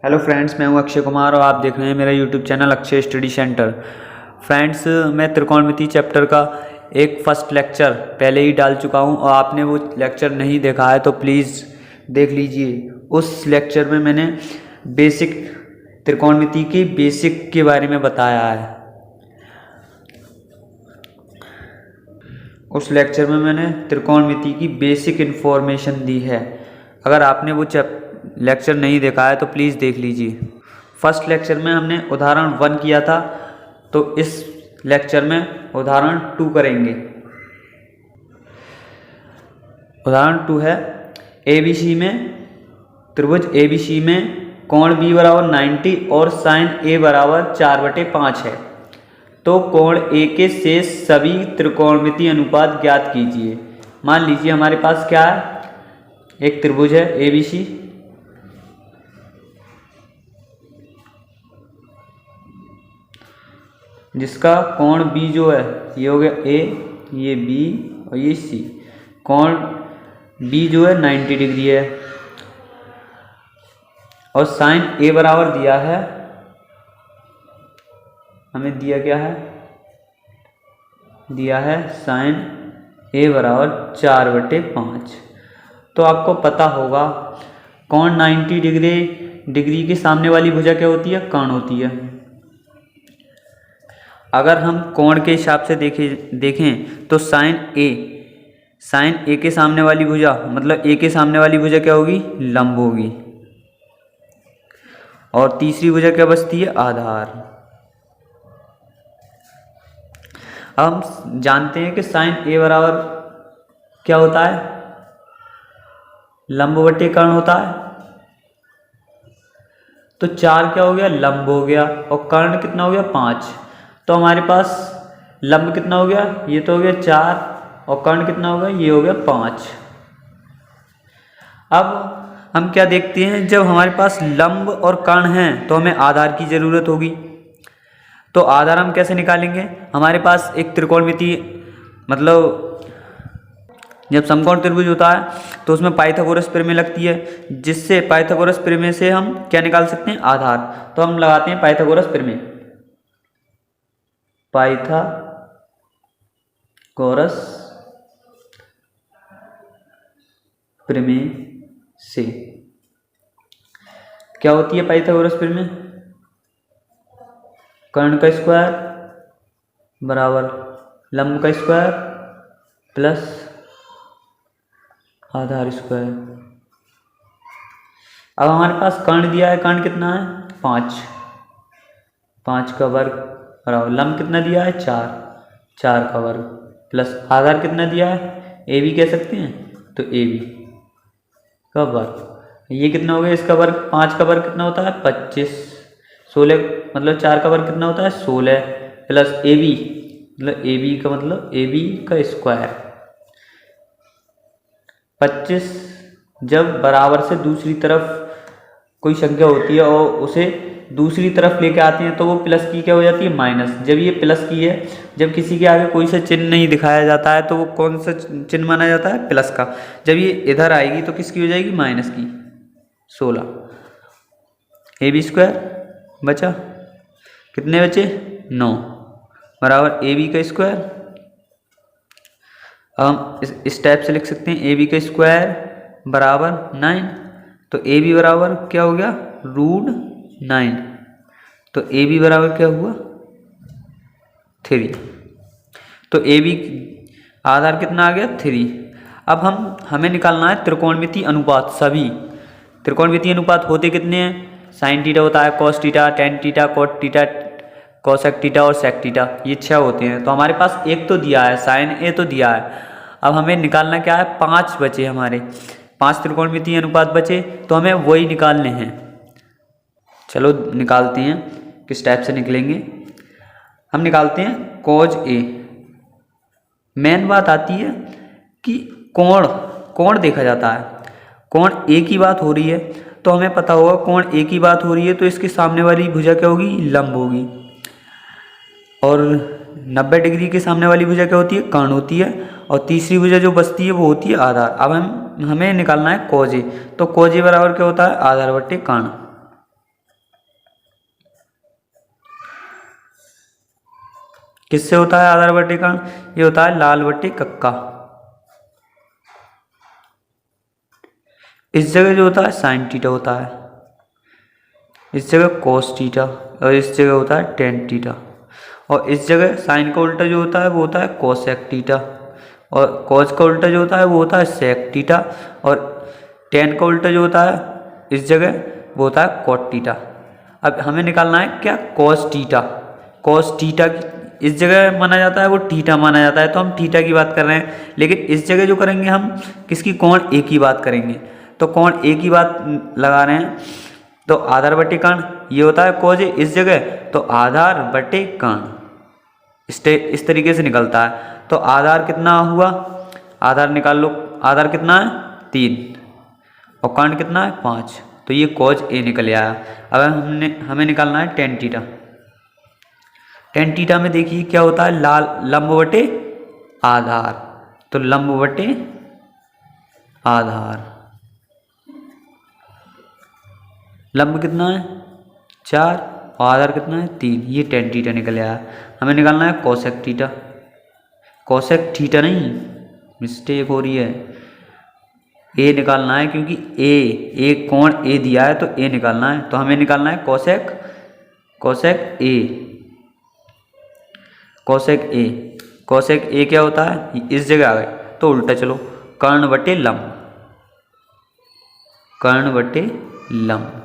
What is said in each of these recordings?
Hello friends, मैं हूं अक्षय कुमार और आप देख रहे हैं मेरा YouTube channel Akshay study centre. Friends, मैं त्रिकोणमिति चैप्टर का एक फर्स्ट लेक्चर पहले ही डाल चुका हूं और आपने वो लेक्चर नहीं देखा है तो प्लीज़ देख लीजिए। उस लेक्चर में मैंने बेसिक त्रिकोणमिति की बेसिक के बारे में बताया है। उस लेक्चर में मैंने त्रिकोणमिति की बेसिक इन्फॉर्मेशन दी है। अगर आपने वो लेक्चर नहीं देखा है तो प्लीज़ देख लीजिए। फर्स्ट लेक्चर में हमने उदाहरण 1 किया था, तो इस लेक्चर में उदाहरण 2 करेंगे। उदाहरण 2 है ABC में त्रिभुज ABC में कोण B बराबर 90 और साइन A बराबर 4/5 है, तो कोण A के शेष सभी त्रिकोणमितीय अनुपात ज्ञात कीजिए। मान लीजिए हमारे पास क्या है, एक त्रिभुज है ABC जिसका कोण B जो है ये हो गया A, ये B और ये C। कोण B जो है 90 डिग्री है और साइन A बराबर दिया है, हमें दिया क्या है, दिया है साइन A बराबर 4/5। तो आपको पता होगा कोण 90 डिग्री के सामने वाली भुजा क्या होती है, कर्ण होती है। अगर हम कोण के हिसाब से देखें तो साइन ए के सामने वाली भुजा मतलब ए के सामने वाली भुजा क्या होगी, लंब होगी। और तीसरी भुजा क्या बचती है, आधार। अब हम जानते हैं कि साइन ए बराबर क्या होता है, लंब बटे कर्ण होता है। तो 4 क्या हो गया, लंब हो गया और कर्ण कितना हो गया, 5। तो हमारे पास लंब कितना हो गया, ये तो हो गया 4 और कर्ण कितना होगा, ये हो गया 5। अब हम क्या देखते हैं, जब हमारे पास लंब और कर्ण हैं तो हमें आधार की ज़रूरत होगी। तो आधार हम कैसे निकालेंगे, हमारे पास एक त्रिकोणमिति मतलब जब समकोण त्रिभुज होता है तो उसमें पाइथागोरस प्रमेय लगती है, जिससे पाइथागोरस प्रमेय से हम क्या निकाल सकते हैं, आधार। तो हम लगाते हैं पाइथागोरस प्रमेय, पाइथागोरस प्रमेय से क्या होती है पाइथागोरस प्रमेय, कर्ण का स्क्वायर बराबर लंब का स्क्वायर प्लस आधार स्क्वायर। अब हमारे पास कर्ण दिया है, कर्ण कितना है, 5 का वर्ग बराबर लंब कितना दिया है, 4 का वर्ग प्लस आधार कितना दिया है, ए बी कह सकते हैं, तो ए बी का वर्ग। ये कितना हो गया, इसका वर्ग, 5 का वर्ग कितना होता है, 25, 16 मतलब 4 का वर्ग कितना होता है, 16 प्लस ए बी मतलब ए बी का मतलब ए बी का स्क्वायर। 25 जब बराबर से दूसरी तरफ कोई संख्या होती है और उसे दूसरी तरफ लेके आते हैं तो वो प्लस की क्या हो जाती है, माइनस। जब ये प्लस की है, जब किसी के आगे कोई सा चिन्ह नहीं दिखाया जाता है तो वो कौन सा चिन्ह माना जाता है, प्लस का। जब ये इधर आएगी तो किसकी हो जाएगी, माइनस की। 16 ए बी स्क्वायर बचा, कितने बचे, 9 बराबर ए बी का स्क्वायर। अब हम इस टाइप से लिख सकते हैं, ए बी का स्क्वायर बराबर 9, तो ए बी बराबर क्या हो गया, √9। तो ए बी बराबर क्या हुआ, 3। तो ए बी आधार कितना आ गया, 3। अब हमें निकालना है त्रिकोणमिति अनुपात। सभी त्रिकोणमिति अनुपात होते कितने हैं, साइन थीटा होता है, cos theta, tan theta, cot theta, cosec theta और सेक थीटा, ये 6 होते हैं। तो हमारे पास एक तो दिया है, साइन ए तो दिया है। अब हमें निकालना क्या है, 5 बचे, हमारे 5 त्रिकोणमितीय अनुपात बचे, तो हमें वही निकालने हैं। चलो निकालते हैं, किस टाइप से निकलेंगे। हम निकालते हैं कॉज ए। मेन बात आती है कि कोण देखा जाता है, कोण ए की बात हो रही है तो हमें पता होगा कोण ए की बात हो रही है तो इसके सामने वाली भुजा क्या होगी, लंब होगी। और 90 डिग्री के सामने वाली भुजा क्या होती है, कर्ण होती है। और तीसरी भुजा जो बचती है वो होती है आधार। अब हमें निकालना है कॉज ए। तो कॉज ए बराबर क्या होता है, आधार बट्टे कर्ण। किससे होता है आधार बटे कर्ण? ये होता है लाल बटे कक्का। इस जगह जो होता है साइन थीटा होता है, इस जगह कोस थीटा, और इस जगह होता है टेन थीटा। और इस जगह साइन का उल्टा जो होता है वो होता है कोसेक थीटा, और कोस का उल्टा जो होता है वो होता है सेक थीटा, और टेन का उल्टा जो होता है इस जगह वो होता है कोट थीटा। अब हमें निकालना है क्या? Cos theta. कोस थीटा इस जगह माना जाता है वो थीटा माना जाता है, तो हम थीटा की बात कर रहे हैं। लेकिन इस जगह जो करेंगे हम किसकी? कोण ए की बात करेंगे। तो कोण ए की बात लगा रहे हैं, तो आधार बटे कर्ण ये होता है कोस ए इस जगह, तो आधार बटे कर्ण इस तरीके से निकलता है। तो आधार कितना हुआ? आधार निकाल लो। आधार कितना है? 3, और कर्ण कितना है? 5। तो ये कोस ए निकल आया। अब हमें निकालना है टेन थीटा। टेन थीटा में देखिए क्या होता है? लाल लंब बटे आधार, तो लंब बटे आधार। लंब कितना है? 4, और आधार कितना है? 3। ये टेन थीटा निकल आया। हमें निकालना है कोसेक थीटा। कोसेक थीटा नहीं, मिस्टेक हो रही है, ए निकालना है, क्योंकि ए कोण ए दिया है तो ए निकालना है। तो हमें निकालना है कोसेक ए। कोसेक ए, कोसेक ए क्या होता है? इस जगह आ गए तो उल्टा चलो, कर्ण बटे लंब, कर्ण बटे लंब।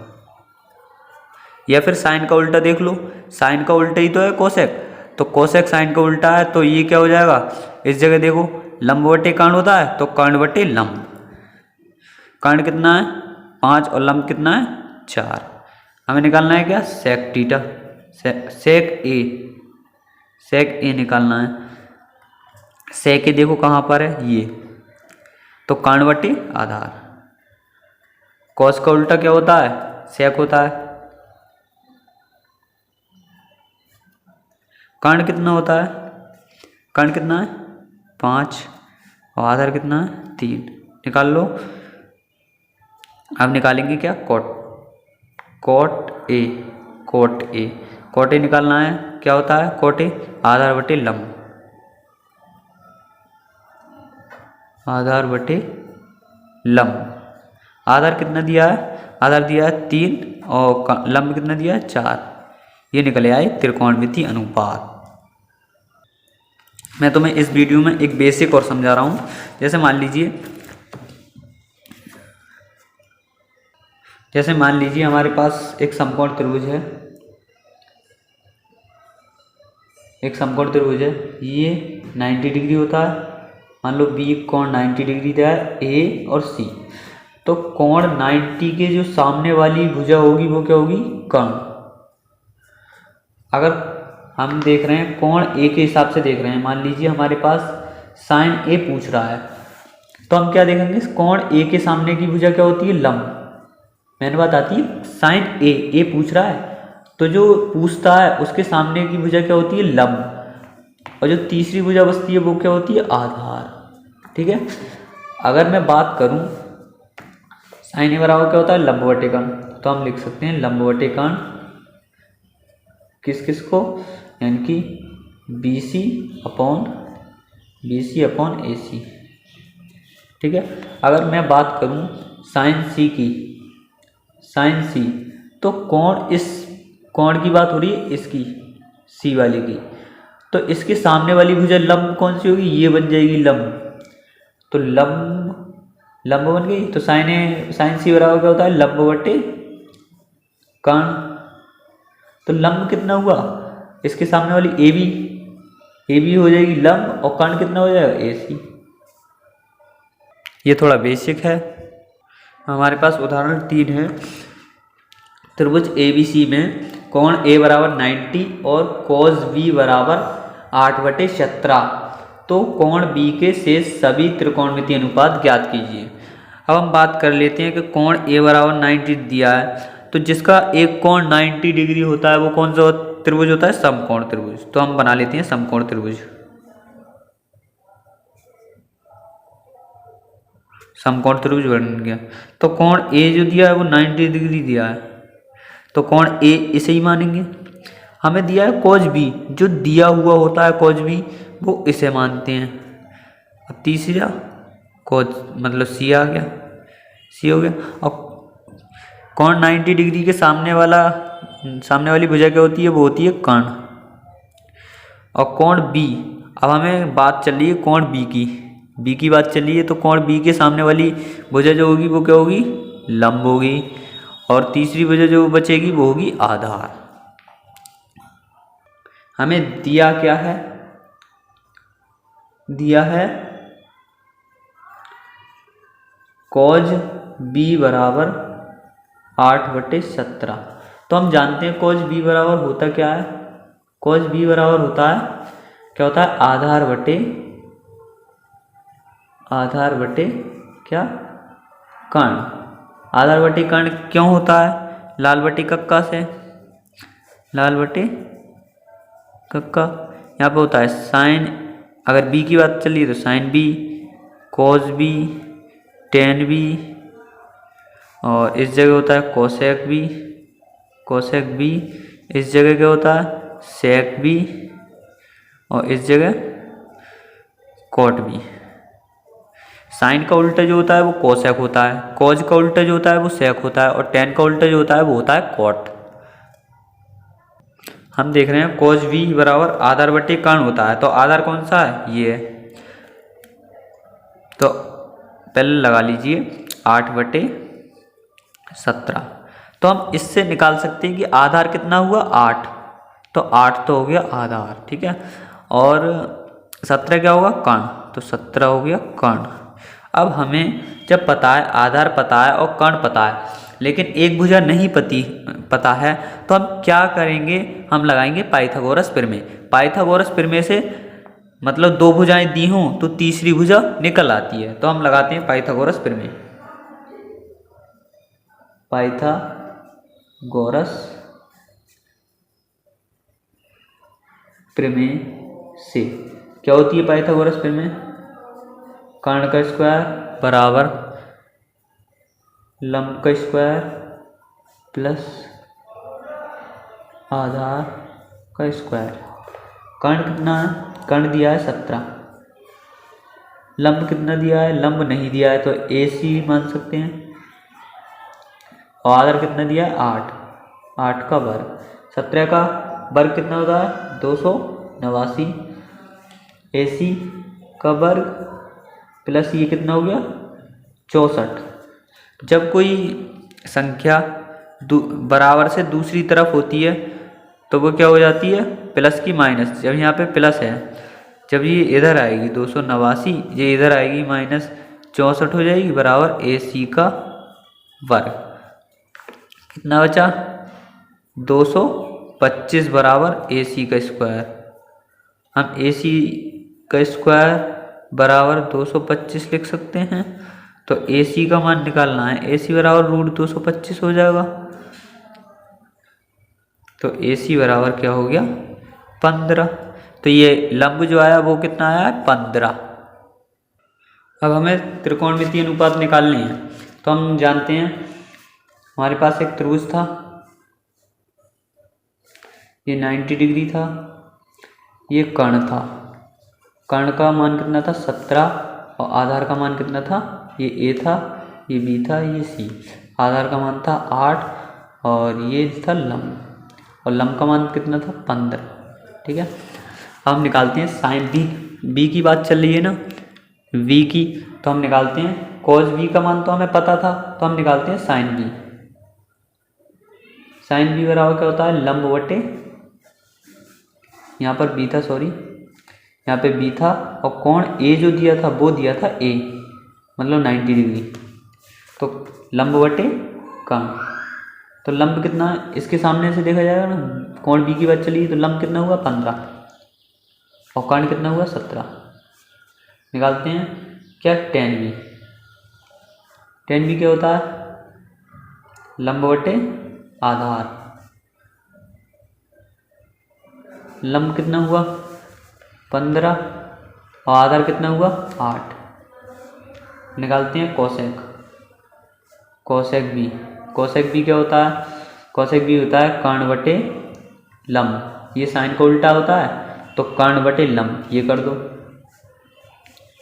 या फिर साइन का उल्टा देख लो, साइन का उल्टा ही तो है कोसेक, तो कोसेक साइन का उल्टा है, तो ये क्या हो जाएगा? इस जगह देखो लंब बटे कर्ण होता है, तो कर्ण बटे लंब। कर्ण कितना है? 5, और लंब कितना है? 4। हमें निकालना है क्या? Sec theta. सेक ए निकालना है। सेक ए देखो कहाँ पर है? ये, तो कर्ण बटे आधार। कॉस का उल्टा क्या होता है? सेक होता है। कर्ण कितना होता है? कर्ण कितना है? 5, और आधार कितना है? 3। निकाल लो। अब निकालेंगे क्या? Cot A. कोट ए निकालना है। क्या होता है कोट ए? आधार बटे लंब, आधार बटे लंब। आधार कितना दिया है? आधार दिया है 3, और लंब कितना दिया है? 4। ये निकले आए त्रिकोणमितीय अनुपात। मैं तुम्हें इस वीडियो में एक बेसिक और समझा रहा हूँ। जैसे मान लीजिए हमारे पास एक समकोण त्रिभुज है, ये 90 डिग्री होता है। मान लो बी कोण 90 डिग्री दिया है, ए और सी। तो कोण 90 के जो सामने वाली भुजा होगी वो क्या होगी? कर्ण। अगर हम देख रहे हैं कोण ए के हिसाब से देख रहे हैं, मान लीजिए हमारे पास साइन ए पूछ रहा है, तो हम क्या देखेंगे? कोण ए के सामने की भुजा क्या होती है? लंब। मैंने बात आती है साइन ए पूछ रहा है, तो जो पूछता है उसके सामने की भुजा क्या होती है? लंब। और जो तीसरी भुजा बचती है वो क्या होती है? आधार। ठीक है। अगर मैं बात करूं साइन ए बराबर क्या होता है? लंब बटे कर्ण। तो हम लिख सकते हैं लंब बटे कर्ण किस को? यानी कि BC अपॉन AC। ठीक है। अगर मैं बात करूं साइन सी, तो इस कोण की बात हो रही है, इसकी सी वाली की, तो इसके सामने वाली भुजा लंब कौन सी होगी? ये बन जाएगी लंब। तो लंब बन गई। तो साइन सी बराबर क्या होता है? लंब बटे कर्ण। तो लंब कितना हुआ? इसके सामने वाली ए बी हो जाएगी लंब, और कर्ण कितना हो जाएगा? AC। ये थोड़ा बेसिक है। हमारे पास उदाहरण 3 है। त्रिभुज ABC में कोण A बराबर 90 और cos B बराबर 8/17। तो कोण B के शेष सभी त्रिकोणमितीय अनुपात ज्ञात कीजिए। अब हम बात कर लेते हैं कि कोण A बराबर 90 दिया है, तो जिसका एक कोण 90 डिग्री होता है वो कौन सा त्रिभुज होता है? समकोण त्रिभुज। तो हम बना लेते हैं समकोण त्रिभुज। समकोण त्रिभुज बन गया। तो कोण A जो दिया है वो 90 डिग्री दिया है, तो कोण A इसे ही मानेंगे। हमें दिया है कॉज बी, जो दिया हुआ होता है कॉज बी वो इसे मानते हैं। अब तीसरा कॉज मतलब सी आ गया, सी हो गया। और कौन 90 डिग्री के सामने वाली भुजा क्या होती है, वो होती है कर्ण। और कोण बी, अब हमें बात चल रही है कोण बी की बात चल रही है, तो कोण बी के सामने वाली भुजा जो होगी वो क्या होगी, लंब होगी। और तीसरी भुजा जो बचेगी वो होगी आधार। हमें दिया क्या है, दिया है कॉज बी बराबर 8/17। तो हम जानते हैं कॉज बी बराबर होता क्या है, कॉज बी बराबर होता है क्या होता है, आधार बटे क्या, कर्ण। आधार बटे कर्ण क्यों होता है, लाल बटे कक्का से, लाल बटे कक्का। यहाँ पे होता है साइन, अगर बी की बात चल रही है तो sine B, cos B, tan B, और इस जगह होता है कोसेक बी, कोसेक बी। इस जगह क्या होता है सेक बी, और इस जगह कॉट बी। साइन का उल्टा जो होता है वो कोसेक होता है, कॉज का उल्टा जो होता है वो सेक होता है, और टेन का उल्टा जो होता है वो होता है कॉट। हम देख रहे हैं कॉज बी बराबर आधार बटे कर्ण होता है, तो आधार कौन सा है, ये है। तो पहले लगा लीजिए 8/17। तो हम इससे निकाल सकते हैं कि आधार कितना हुआ 8, तो 8 तो हो गया आधार, ठीक है। और 17 क्या होगा कर्ण, तो 17 हो गया कर्ण। अब हमें जब पता है आधार पता है और कर्ण पता है, लेकिन एक भुजा नहीं पता है, तो हम क्या करेंगे, हम लगाएंगे पाइथागोरस प्रमेय। पाइथागोरस प्रमेय से मतलब दो भुजाएं दी हों तो तीसरी भुजा निकल आती है, तो हम लगाते हैं पाइथागोरस प्रमेय। पाइथागोरस प्रमेय से क्या होती है पाइथागोरस प्रमेय, कर्ण का स्क्वायर बराबर लंब का स्क्वायर प्लस आधार का स्क्वायर। कर्ण कितना है, कर्ण दिया है 17, लंब कितना दिया है, लंब नहीं दिया है तो AC मान सकते हैं, और आधार कितना दिया है 8, 8 का वर्ग। 17 का वर्ग कितना होता है 289, AC का वर्ग प्लस ये कितना हो गया 64। जब कोई संख्या बराबर से दूसरी तरफ होती है तो वो क्या हो जाती है प्लस की माइनस। जब यहाँ पे प्लस है, जब ये इधर आएगी 289, ये इधर आएगी -64 हो जाएगी, बराबर AC का वर्ग। कितना बचा 225 बराबर AC का स्क्वायर। हम AC का स्क्वायर बराबर 225 लिख सकते हैं। तो AC का मान निकालना है, AC बराबर √225 हो जाएगा। तो AC बराबर क्या हो गया 15। तो ये लंब जो आया वो कितना आया है 15। अब हमें त्रिकोणमितीय अनुपात निकालने हैं। तो हम जानते हैं हमारे पास एक त्रिभुज था, ये 90 डिग्री था, ये कर्ण था। कर्ण का मान कितना था 17, और आधार का मान कितना था, ये A था, ये B था, ये C। आधार का मान था 8, और ये था लंब, और लंब का मान कितना था 15, ठीक है। अब हम निकालते हैं साइन B की बात चल रही है ना, V की, तो हम निकालते हैं cos B का मान तो हमें पता था, तो हम निकालते हैं साइन B। साइन B बराबर क्या होता है लंब बटे, यहाँ पर B था, सॉरी यहाँ पे B था, और कोण A जो दिया था वो दिया था A, मतलब 90 डिग्री, तो लंब बटे कर्ण। तो लंब कितना इसके सामने से देखा जाएगा ना, कोण B की बात चली तो लंब कितना हुआ 15, और कर्ण कितना हुआ 17। निकालते हैं क्या tan B। tan B क्या होता है लंब बटे आधार। लंब कितना हुआ 15, और आधार कितना हुआ 8। निकालते हैं कोसेक B। कोसेक B क्या होता है, कोसेक B होता है कर्ण बटे लंब, ये साइन का उल्टा होता है तो कर्ण बटे लंब, ये कर दो।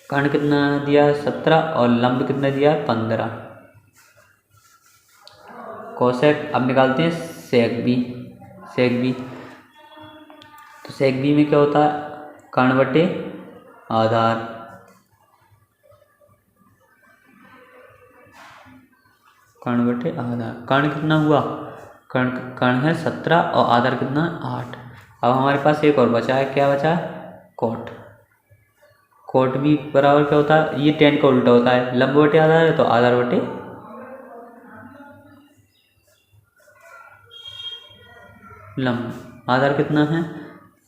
कर्ण कितना दिया है 17 और लंब कितना दिया है 15। कोसेक अब निकालते हैं सेक बी। सेक बी तो सेक बी में क्या होता है कर्ण बटे आधार। कर्ण बटे आधार, कर्ण कितना हुआ, कर्ण है 17 और आधार कितना है 8। अब हमारे पास एक और बचा है, क्या बचा है कोट। कोट भी बराबर क्या होता है, ये टेन का उल्टा होता है, लंब बटे आधार है तो आधार बटे लंब। आधार कितना है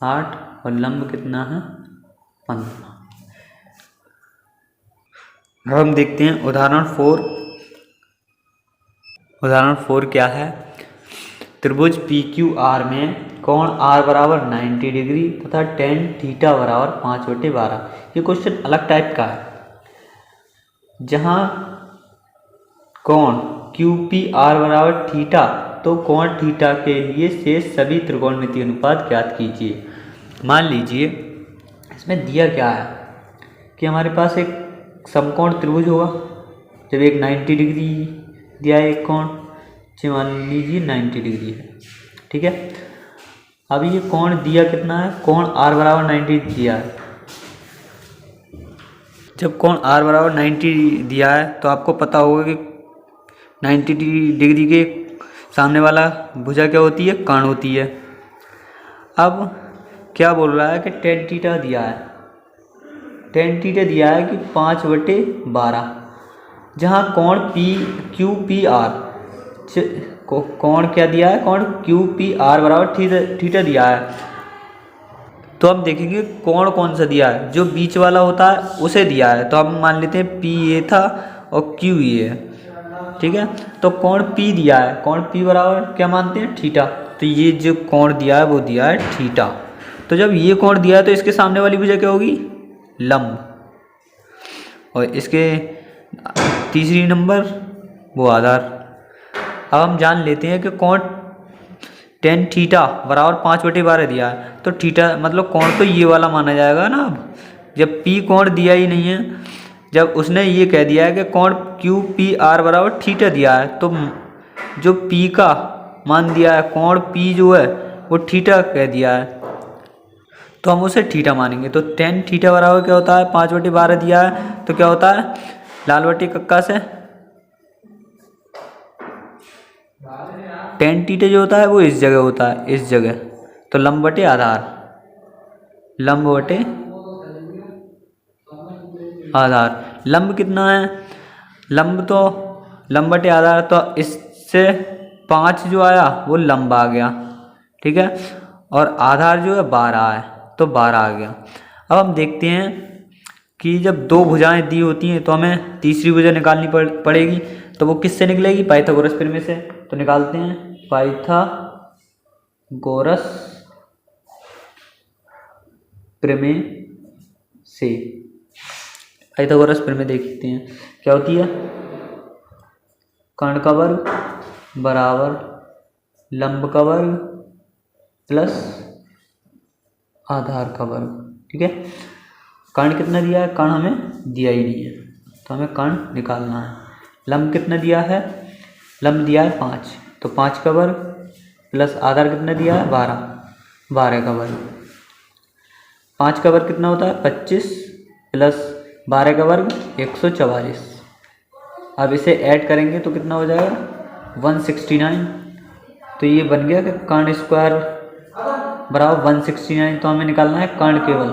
8 और लंब कितना है 15। अब हम देखते हैं उदाहरण 4। उदाहरण 4 क्या है, त्रिभुज पी क्यू आर में कोण आर बराबर 90 डिग्री तथा टेन थीटा बराबर 5/12। ये क्वेश्चन अलग टाइप का है। जहाँ कोण क्यू पी आर बराबर थीटा तो कोण थीटा के लिए शेष सभी त्रिकोणमितीय अनुपात ज्ञात कीजिए। मान लीजिए इसमें दिया क्या है कि हमारे पास एक समकोण त्रिभुज होगा, जब एक 90 डिग्री दिया है एक कोण, मान लीजिए 90 डिग्री है, ठीक है। अब ये कोण दिया कितना है, कोण r बराबर 90 दिया है। जब कोण r बराबर 90 दिया है तो आपको पता होगा कि 90 डिग्री के सामने वाला भुजा क्या होती है, कर्ण होती है। अब क्या बोल रहा है कि टेन थीटा दिया है, टेन थीटा दिया है कि 5/12, जहाँ कोण पी क्यू पी आर, कोण क्या दिया है, कोण क्यू पी आर बराबर थीटा दिया है। तो अब देखेंगे कोण कौन सा दिया है, जो बीच वाला होता है उसे दिया है। तो अब मान लेते हैं पी ये था और क्यू ये है, ठीक है। तो कोण पी दिया है, कोण पी बराबर क्या मानते हैं थीटा, तो ये जो कोण दिया है वो दिया है थीटा। तो जब ये कोण दिया है तो इसके सामने वाली भुजा क्या होगी, लंब, और इसके तीसरी नंबर वो आधार। अब हम जान लेते हैं कि कोण टेन थीटा बराबर 5/12 दिया है, तो थीटा मतलब कोण तो ये वाला माना जाएगा ना। अब जब पी कोण दिया ही नहीं है, जब उसने ये कह दिया है कि कोण क्यू पी आर बराबर थीटा दिया है, तो जो पी का मान दिया है, कोण पी जो है वो थीटा कह दिया है, तो हम उसे थीटा मानेंगे। तो टेन थीटा बराबर क्या होता है 5/12 दिया है, तो क्या होता है लाल बटे कक्का से टेन थीटा जो होता है वो इस जगह होता है, इस जगह। तो लंब बटे आधार, लंब बटे आधार। लंब कितना है, लंब तो लंब बटे आधार, तो इससे 5 जो आया वो लंब आ गया, ठीक है। और आधार जो है 12 है, तो 12 आ गया। अब हम देखते हैं कि जब दो भुजाएं दी होती हैं तो हमें तीसरी भुजा निकालनी पड़ेगी। तो वो किससे निकलेगी, पाइथागोरस प्रमेय से। तो निकालते हैं पाइथागोरस प्रमेय से। पाइथागोरस प्रमेय देखते हैं क्या होती है, कर्ण का वर्ग बराबर लंब का वर्ग प्लस आधार का वर्ग, ठीक है। कर्ण कितना दिया है, कर्ण हमें दिया ही नहीं है, तो हमें कर्ण निकालना है। लंब कितना दिया है, लंब दिया है 5, तो 5 का वर्ग प्लस आधार कितना दिया है 12, 12 का वर्ग। 5 का वर्ग कितना होता है 25 प्लस 12 का वर्ग 144। अब इसे ऐड करेंगे तो कितना हो जाएगा 169। तो ये बन गया कि कर्ण स्क्वायर बराबर 169। तो हमें निकालना है कर्ण केवल,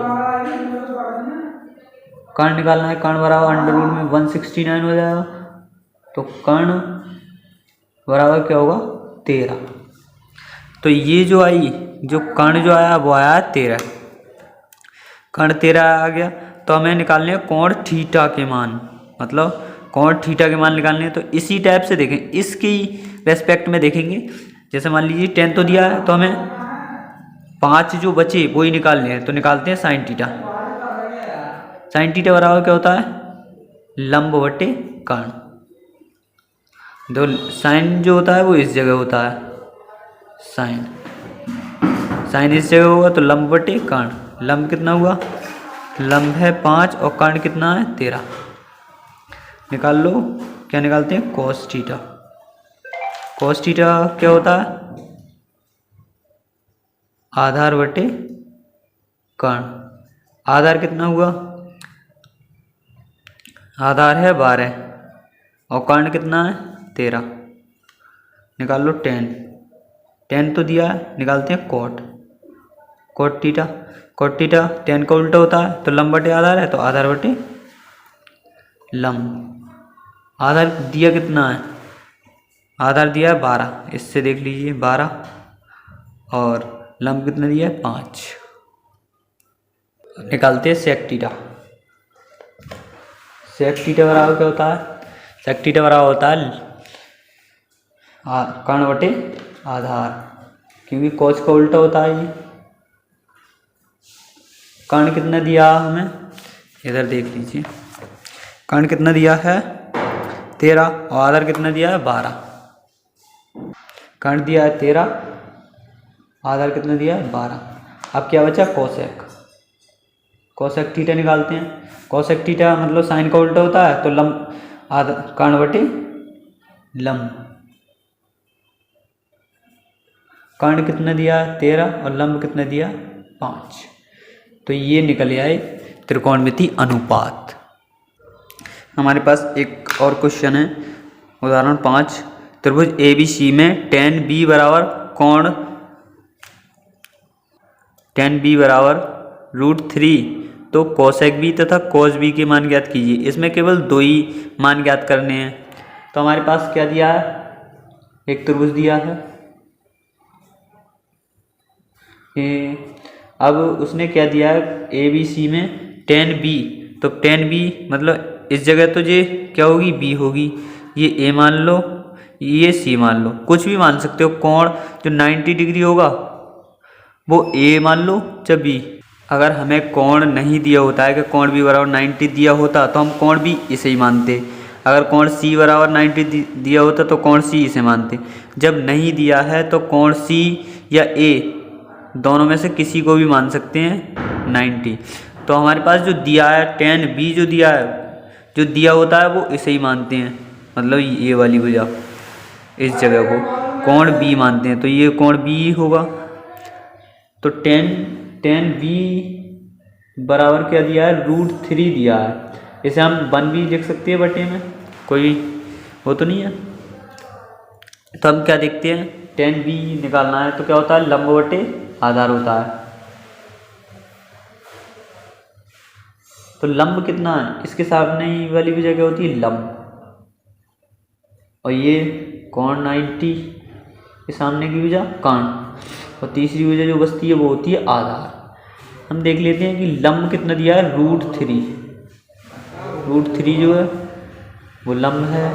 कर्ण निकालना है, कर्ण बराबर अंडर रूट में 169 हो जाएगा। तो कर्ण बराबर क्या होगा 13। तो ये जो आई, जो कर्ण जो आया वो आया 13, कर्ण 13 आ गया। तो हमें निकालने हैं कोण थीटा के मान, मतलब कोण थीटा के मान निकालने हैं। तो इसी टाइप से देखें, इसकी रेस्पेक्ट में देखेंगे। जैसे मान लीजिए 10 तो दिया है, तो हमें 5 जो बचे वो ही निकालने हैं। तो निकालते हैं साइन थीटा। साइन थीटा बराबर क्या होता है लंब बटे कर्ण। दो साइन जो होता है वो इस जगह होता है, साइन साइन इस जगह होगा तो लंब बटे कर्ण, लंब कितना हुआ, लंब है 5 और कर्ण कितना है 13। निकाल लो, क्या निकालते हैं, कॉस थीटा। कॉस थीटा क्या होता है, आधार बटे कर्ण। आधार कितना हुआ, आधार है 12 और कर्ण कितना है 13। निकाल लो टेन, टेन तो दिया है, निकालते हैं cot, cot theta. Cot theta tan का उल्टा होता है तो लंब बटे आधार है, तो आधार बटे लंब। आधार दिया कितना है, आधार दिया है 12, इससे देख लीजिए 12, और लंब कितना दिया है 5। निकालते हैं सेक थीटा। सेक थीटा बराबर क्या होता है, सेक थीटा बराबर होता है कर्ण बटे आधार, क्योंकि कोस का उल्टा होता है ये। कर्ण कितना दिया हमें, इधर देख लीजिए, कर्ण कितना दिया है 13 और आधार कितना दिया है 12। कर्ण दिया है 13, आधार कितना दिया है 12। अब क्या बचा, कोसेक। कोसेक थीटा निकालते हैं। कोसेक थीटा मतलब साइन का उल्टा होता है, तो लंब आधा कर्ण बटे लंब। कर्ण कितना दिया 13 और लंब कितना दिया 5, तो ये निकल आए त्रिकोणमिति अनुपात। हमारे पास एक और क्वेश्चन है, उदाहरण 5। त्रिभुज ABC में tan B बराबर कोण tan B बराबर √3, तो कोसेक B तथा कोस B के मान ज्ञात कीजिए। इसमें केवल दो ही मान ज्ञात करने हैं। तो हमारे पास क्या दिया है, एक त्रिभुज दिया है, अब उसने क्या दिया है ABC में tan B, तो tan B मतलब इस जगह तो ये क्या होगी, B होगी, ये A मान लो, ये C मान लो, कुछ भी मान सकते हो। कोण जो 90 डिग्री होगा वो A मान लो चाहे B। अगर हमें कोण नहीं दिया होता है कि कोण B बराबर 90 दिया होता तो हम कोण B इसे ही मानते। अगर कोण C बराबर 90 दिया होता तो कोण C इसे मानते। जब नहीं दिया है तो कोण C या A दोनों में से किसी को भी मान सकते हैं 90। तो हमारे पास जो दिया है tan B जो दिया है, जो दिया होता है वो इसे ही मानते हैं, मतलब ये वाली भुजा इस जगह को कोण B मानते हैं, तो ये कोण B होगा। तो tan B बराबर क्या दिया है, √3 दिया है। इसे हम 1 भी लिख सकते हैं बटे में, कोई वो तो नहीं है। तो हम क्या देखते हैं, tan B निकालना है तो क्या होता है, लंब बटे आधार होता है। तो लंब कितना है, इसके सामने वाली भी जगह होती है लंब, और ये कोण 90 के सामने की भुजा कर्ण, और तीसरी भुजा जो बचती है वो होती है आधार। हम देख लेते हैं कि लंब कितना दिया है, √3। √3 जो है वो लंब है,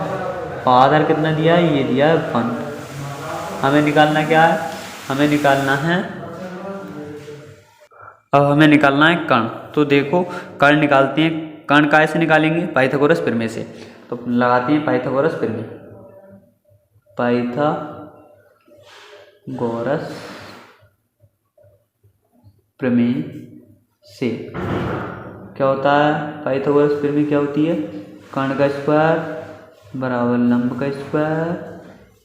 और आधार कितना दिया है, ये दिया है 1। हमें निकालना क्या है, हमें निकालना है, अब हमें निकालना है कर्ण। तो देखो कर्ण निकालते हैं, कर्ण कैसे निकालेंगे, पाइथागोरस प्रमेय से। तो लगाते हैं पाइथागोरस प्रमेय, पाइथागोरस प्रमेय से क्या होता है, पाइथागोरस प्रमेय क्या होती है, कर्ण का स्क्वायर बराबर लंब का स्क्वायर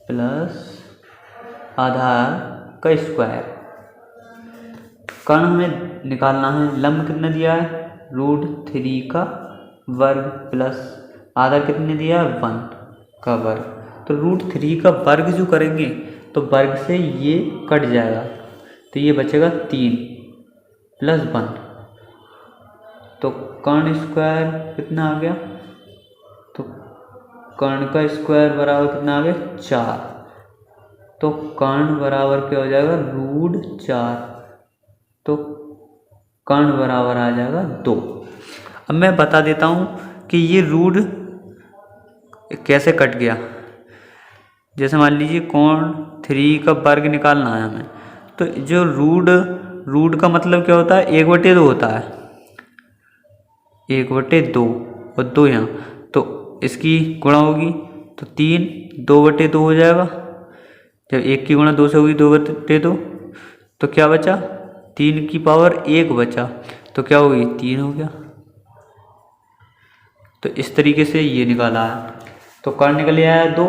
प्लस आधार का स्क्वायर। कर्ण हमें निकालना है, लंब कितना दिया है, √3 का वर्ग प्लस आधार कितने दिया है, 1 का वर्ग। तो √3 का वर्ग जो करेंगे तो वर्ग से ये कट जाएगा, तो ये बचेगा 3 + 1। तो कर्ण स्क्वायर कितना आ गया, तो कर्ण का स्क्वायर बराबर कितना आ गया 4। तो कर्ण बराबर क्या हो जाएगा, √4, तो कर्ण बराबर आ जाएगा 2। अब मैं बता देता हूँ कि ये रूट कैसे कट गया। जैसे मान लीजिए कोण 3 का वर्ग निकालना है हमें, तो जो रूट का मतलब क्या होता है, 1/2 होता है, 1/2 और 2 यहाँ, तो इसकी गुणा होगी तो 3, 2/2 हो जाएगा। जब 1 की गुणा 2 से होगी 2/2, तो क्या बचा, 3 की पावर 1 बचा, तो क्या होगी 3 हो गया। तो इस तरीके से ये निकाला है। तो कर्ण निकल आया 2,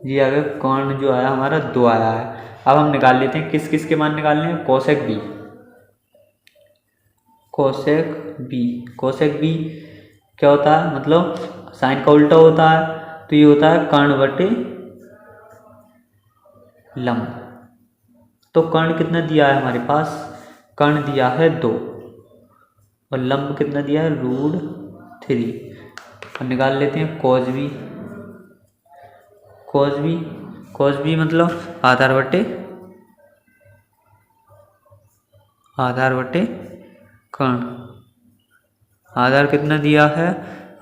ये आ गया कर्ण जो आया हमारा 2 आया है। अब हम निकाल लेते हैं किस किस के मान निकालने हैं, कोसेक बी। कोसेक बी क्या होता है, मतलब साइन का उल्टा होता है, तो ये होता है कर्ण बटे लंब। तो कर्ण कितना दिया है हमारे पास, कर्ण दिया है 2 और लंब कितना दिया है √3। और निकाल लेते हैं कॉस बी मतलब आधार बटे कर्ण। आधार कितना दिया है,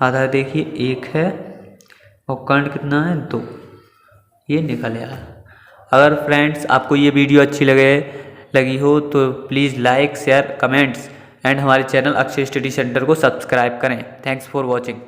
आधार देखिए 1 है और कर्ण कितना है 2, ये निकल आया। अगर फ्रेंड्स आपको ये वीडियो अच्छी लगी हो तो please like share comments and हमारे चैनल अक्षय स्टडी सेंटर को सब्सक्राइब करें। Thanks for watching.